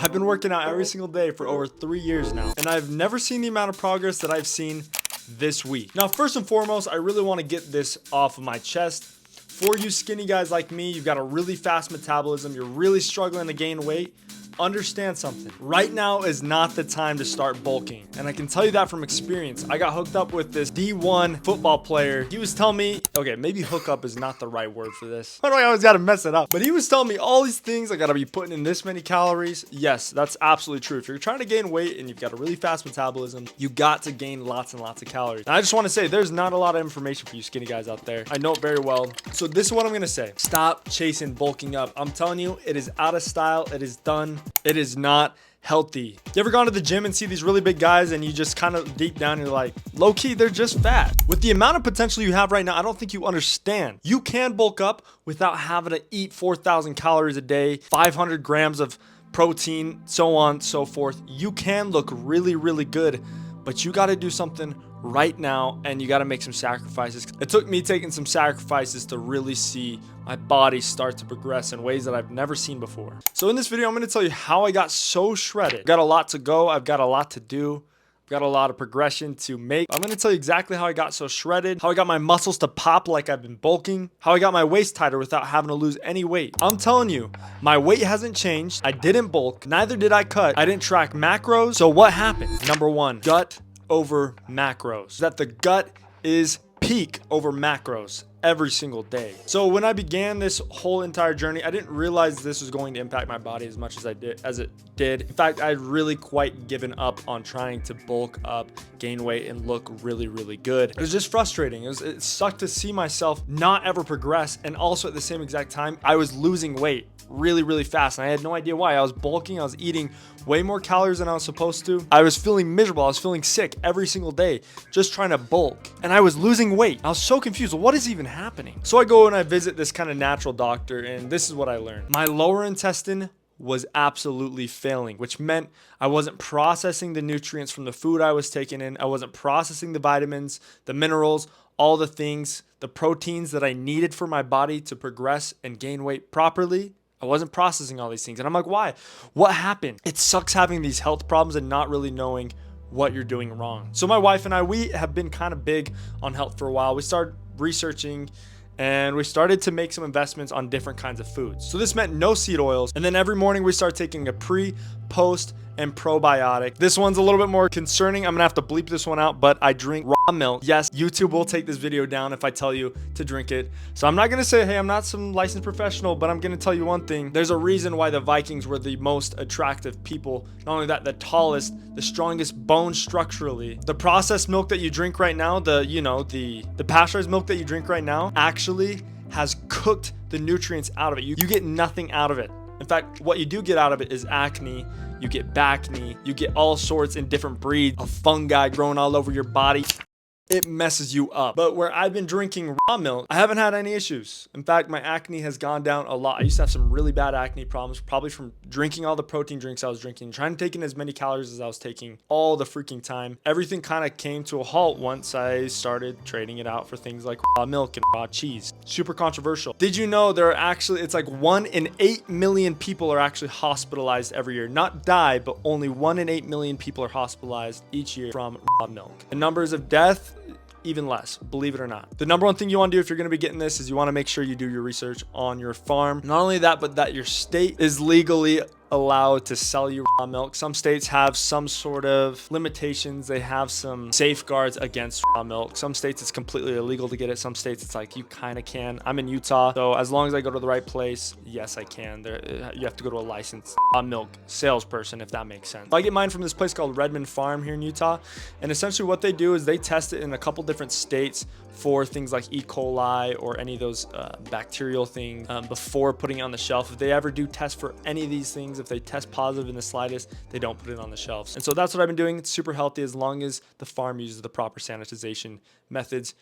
I've been working out every single day for over 3 years now, and I've never seen the amount of progress that I've seen this week. Now, first and foremost, I really want to get this off of my chest. For you skinny guys like me, you've got a really fast metabolism, you're really struggling to gain weight. Understand something. Right now is not the time to start bulking. And I can tell you that from experience. I got hooked up with this D1 football player. He was telling me, okay, maybe hookup is not the right word for this. Why do I always gotta mess it up? But he was telling me all these things. I gotta be putting in this many calories. Yes, that's absolutely true. If you're trying to gain weight and you've got a really fast metabolism, you got to gain lots and lots of calories. And I just want to say there's not a lot of information for you skinny guys out there. I know it very well. So this is what I'm gonna say. Stop chasing bulking up. I'm telling you, it is out of style. It is done. It is not healthy. You ever gone to the gym and see these really big guys and you just kind of deep down you're like, low key, they're just fat. With the amount of potential you have right now, I don't think you understand. You can bulk up without having to eat 4,000 calories a day, 500 grams of protein, so on, so forth. You can look really, really good, but you got to do something right now and you got to make some sacrifices. It took me taking some sacrifices to really see my body start to progress in ways that I've never seen before. So in this video, I'm going to tell you how I got so shredded. I've got a lot to go. I've got a lot to do. I've got a lot of progression to make. I'm going to tell you exactly how I got so shredded, how I got my muscles to pop like I've been bulking, how I got my waist tighter without having to lose any weight. I'm telling you, my weight hasn't changed. I didn't bulk. Neither did I cut. I didn't track macros. So what happened? Number one, gut over macros. That the gut is peak over macros every single day. So when I began this whole entire journey, I didn't realize this was going to impact my body as much as it did. In fact, I'd really quite given up on trying to bulk up, gain weight, and look really, really good. It was just frustrating. It sucked to see myself not ever progress. And also at the same exact time, I was losing weight really, really fast. And I had no idea why. I was bulking. I was eating way more calories than I was supposed to. I was feeling miserable. I was feeling sick every single day just trying to bulk. And I was losing weight. I was so confused. What is even happening? So I go and I visit this kind of natural doctor, and this is what I learned. My lower intestine was absolutely failing, which meant I wasn't processing the nutrients from the food I was taking in. I wasn't processing the vitamins, the minerals, all the things, the proteins that I needed for my body to progress and gain weight properly. I wasn't processing all these things. And I'm like, why? What happened? It sucks having these health problems and not really knowing what you're doing wrong. So my wife and I, we have been kind of big on health for a while. We started researching and we started to make some investments on different kinds of foods. So this meant no seed oils. And then every morning we start taking a pre, post, and probiotic. This one's a little bit more concerning. I'm gonna have to bleep this one out, but I drink raw milk. Yes, YouTube will take this video down if I tell you to drink it. So I'm not gonna say, hey, I'm not some licensed professional, but I'm gonna tell you one thing. There's a reason why the Vikings were the most attractive people. Not only that, the tallest, the strongest bone structurally. The processed milk that you drink right now, the pasteurized milk that you drink right now actually has cooked the nutrients out of it. You get nothing out of it. In fact, what you do get out of it is acne, you get back knee, you get all sorts in different breeds of fungi growing all over your body. It messes you up. But where I've been drinking raw milk, I haven't had any issues. In fact, my acne has gone down a lot. I used to have some really bad acne problems, probably from drinking all the protein drinks I was drinking, trying to take in as many calories as I was taking all the freaking time. Everything kind of came to a halt once I started trading it out for things like raw milk and raw cheese. Super controversial. Did you know there are actually, it's like 1 in 8 million people are actually hospitalized every year. Not die, but only 1 in 8 million people are hospitalized each year from raw milk. The numbers of death, even less, believe it or not. The number one thing you want to do if you're going to be getting this is you want to make sure you do your research on your farm. Not only that, but that your state is legally allowed to sell you raw milk. Some states have some sort of limitations. They have some safeguards against raw milk. Some states it's completely illegal to get it. Some states it's like you kind of can. I'm in Utah, so as long as I go to the right place, yes, I can. You have to go to a licensed raw milk salesperson, if that makes sense. I get mine from this place called Redmond Farm here in Utah, and essentially what they do is they test it in a couple different states for things like E. coli or any of those bacterial things before putting it on the shelf. If they ever do test for any of these things, if they test positive in the slightest, they don't put it on the shelves. And so that's what I've been doing. It's super healthy as long as the farm uses the proper sanitization methods.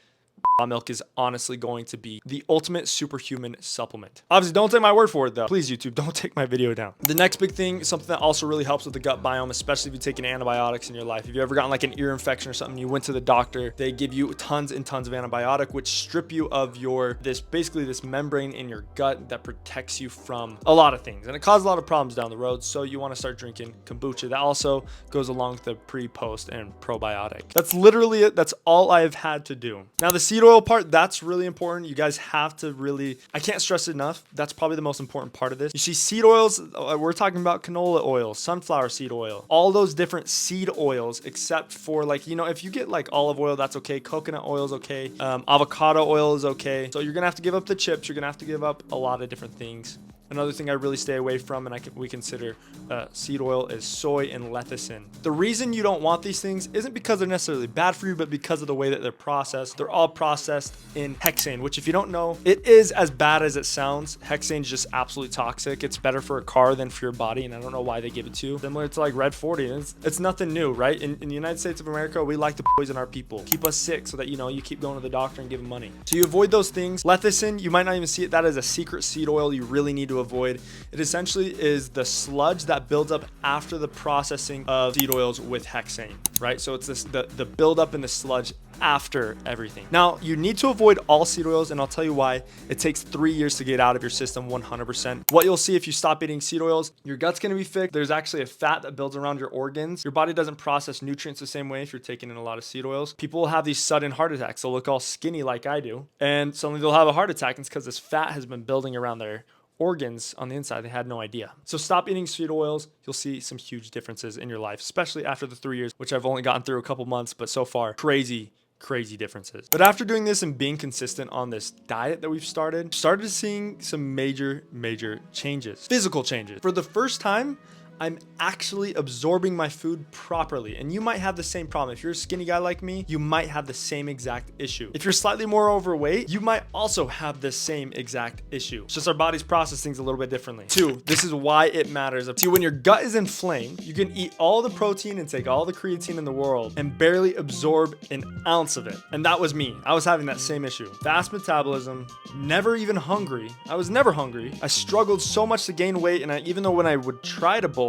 raw milk is honestly going to be the ultimate superhuman supplement. Obviously, don't take my word for it though. Please, YouTube, don't take my video down. The next big thing, something that also really helps with the gut biome, especially if you're taking antibiotics in your life. If you ever gotten like an ear infection or something, you went to the doctor, they give you tons and tons of antibiotic, which strip you of basically this membrane in your gut that protects you from a lot of things. And it causes a lot of problems down the road. So you want to start drinking kombucha. That also goes along with the pre, post, and probiotic. That's literally it. That's all I've had to do. Now the seed oil part, that's really important. You guys have to really, I can't stress it enough. That's probably the most important part of this. You see seed oils, we're talking about canola oil, sunflower seed oil, all those different seed oils, except for like, you know, if you get like olive oil, that's okay. Coconut oil is okay. Avocado oil is okay. So you're going to have to give up the chips. You're going to have to give up a lot of different things. Another thing I really stay away from, and we consider seed oil, is soy and lecithin. The reason you don't want these things isn't because they're necessarily bad for you, but because of the way that they're processed. They're all processed in hexane, which if you don't know, it is as bad as it sounds. Hexane is just absolutely toxic. It's better for a car than for your body, and I don't know why they give it to you. Similar to like Red 40. It's nothing new, right? In the United States of America, we like to poison our people, keep us sick so that, you know, you keep going to the doctor and give them money. So you avoid those things. Lecithin, you might not even see it. That is a secret seed oil you really need to avoid. It essentially is the sludge that builds up after the processing of seed oils with hexane, right? So it's the buildup in the sludge after everything. Now you need to avoid all seed oils, and I'll tell you why. It takes 3 years to get out of your system 100%. What you'll see if you stop eating seed oils, your gut's going to be thick. There's actually a fat that builds around your organs. Your body doesn't process nutrients the same way if you're taking in a lot of seed oils. People will have these sudden heart attacks. They'll look all skinny like I do, and suddenly they'll have a heart attack, and it's because this fat has been building around their organs on the inside. They had no idea. So stop eating seed oils. You'll see some huge differences in your life, especially after the 3 years, which I've only gotten through a couple months, but so far crazy differences. But after doing this and being consistent on this diet that we've started seeing some major changes, physical changes. For the first time, I'm actually absorbing my food properly. And you might have the same problem. If you're a skinny guy like me, you might have the same exact issue. If you're slightly more overweight, you might also have the same exact issue. It's just our bodies process things a little bit differently. 2, this is why it matters. See, when your gut is inflamed, you can eat all the protein and take all the creatine in the world and barely absorb an ounce of it. And that was me. I was having that same issue. Fast metabolism, never even hungry. I was never hungry. I struggled so much to gain weight, and even though when I would try to bulk,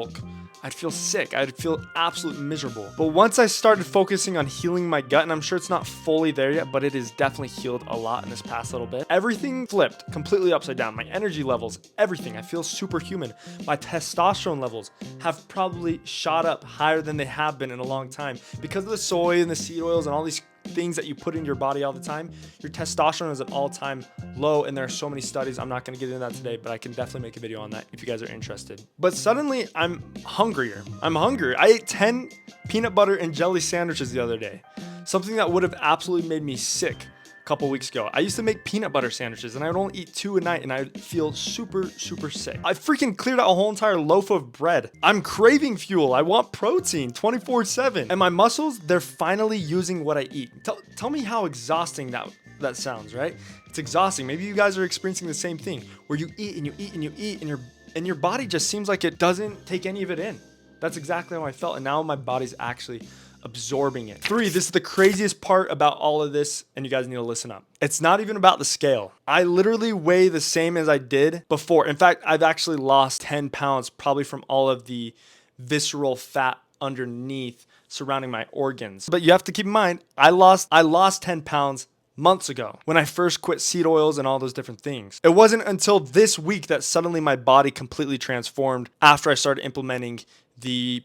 I'd feel sick. I'd feel absolutely miserable. But once I started focusing on healing my gut, and I'm sure it's not fully there yet, but it is definitely healed a lot in this past little bit, everything flipped completely upside down. My energy levels, everything. I feel superhuman. My testosterone levels have probably shot up higher than they have been in a long time. Because of the soy and the seed oils and all these things that you put in your body all the time, your testosterone is at all-time low, and there are so many studies. I'm not going to get into that today, but I can definitely make a video on that if you guys are interested. But suddenly I'm hungrier. I'm hungry. I ate 10 peanut butter and jelly sandwiches the other day, something that would have absolutely made me sick a couple weeks ago. I used to make peanut butter sandwiches, and I would only eat 2 a night, and I would feel super sick. I freaking cleared out a whole entire loaf of bread. I'm craving fuel. I want protein 24/7. And my muscles, they're finally using what I eat. Tell me how exhausting that sounds, right? It's exhausting. Maybe you guys are experiencing the same thing, where you eat and you eat and you eat, and your body just seems like it doesn't take any of it in. That's exactly how I felt, and now my body's actually absorbing it. 3, this is the craziest part about all of this, and you guys need to listen up. It's not even about the scale. I literally weigh the same as I did before. In fact, I've actually lost 10 pounds, probably from all of the visceral fat underneath surrounding my organs. But you have to keep in mind, I lost 10 pounds months ago when I first quit seed oils and all those different things. It wasn't until this week that suddenly my body completely transformed after I started implementing the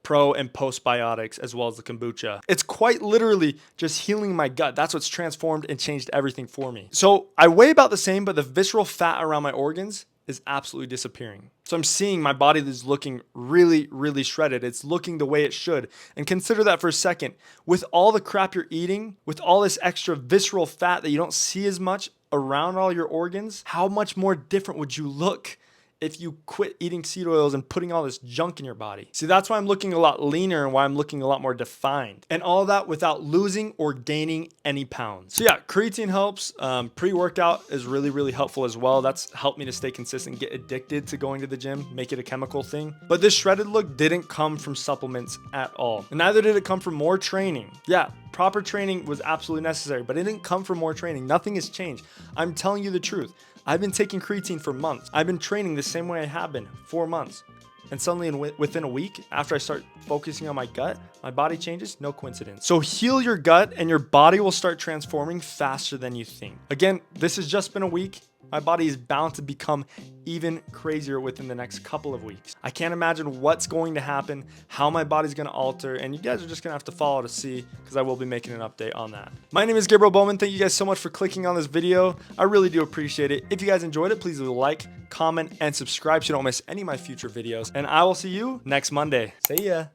pro and postbiotics, as well as the kombucha. It's quite literally just healing my gut. That's what's transformed and changed everything for me. So I weigh about the same, but the visceral fat around my organs is absolutely disappearing. So I'm seeing my body is looking really shredded. It's looking the way it should. And consider that for a second. With all the crap you're eating, with all this extra visceral fat that you don't see as much around all your organs, how much more different would you look if you quit eating seed oils and putting all this junk in your body? See, that's why I'm looking a lot leaner and why I'm looking a lot more defined. And all that without losing or gaining any pounds. So yeah, creatine helps. Pre-workout is really helpful as well. That's helped me to stay consistent, get addicted to going to the gym, make it a chemical thing. But this shredded look didn't come from supplements at all. And neither did it come from more training. Yeah, proper training was absolutely necessary, but it didn't come from more training. Nothing has changed. I'm telling you the truth. I've been taking creatine for months. I've been training the same way I have been for months. And suddenly within a week, after I start focusing on my gut, my body changes. No coincidence. So heal your gut and your body will start transforming faster than you think. Again, this has just been a week. My body is bound to become even crazier within the next couple of weeks. I can't imagine what's going to happen, how my body's going to alter, and you guys are just going to have to follow to see, because I will be making an update on that. My name is Gabriel Bowman. Thank you guys so much for clicking on this video. I really do appreciate it. If you guys enjoyed it, please leave a like, comment, and subscribe so you don't miss any of my future videos. And I will see you next Monday. See ya.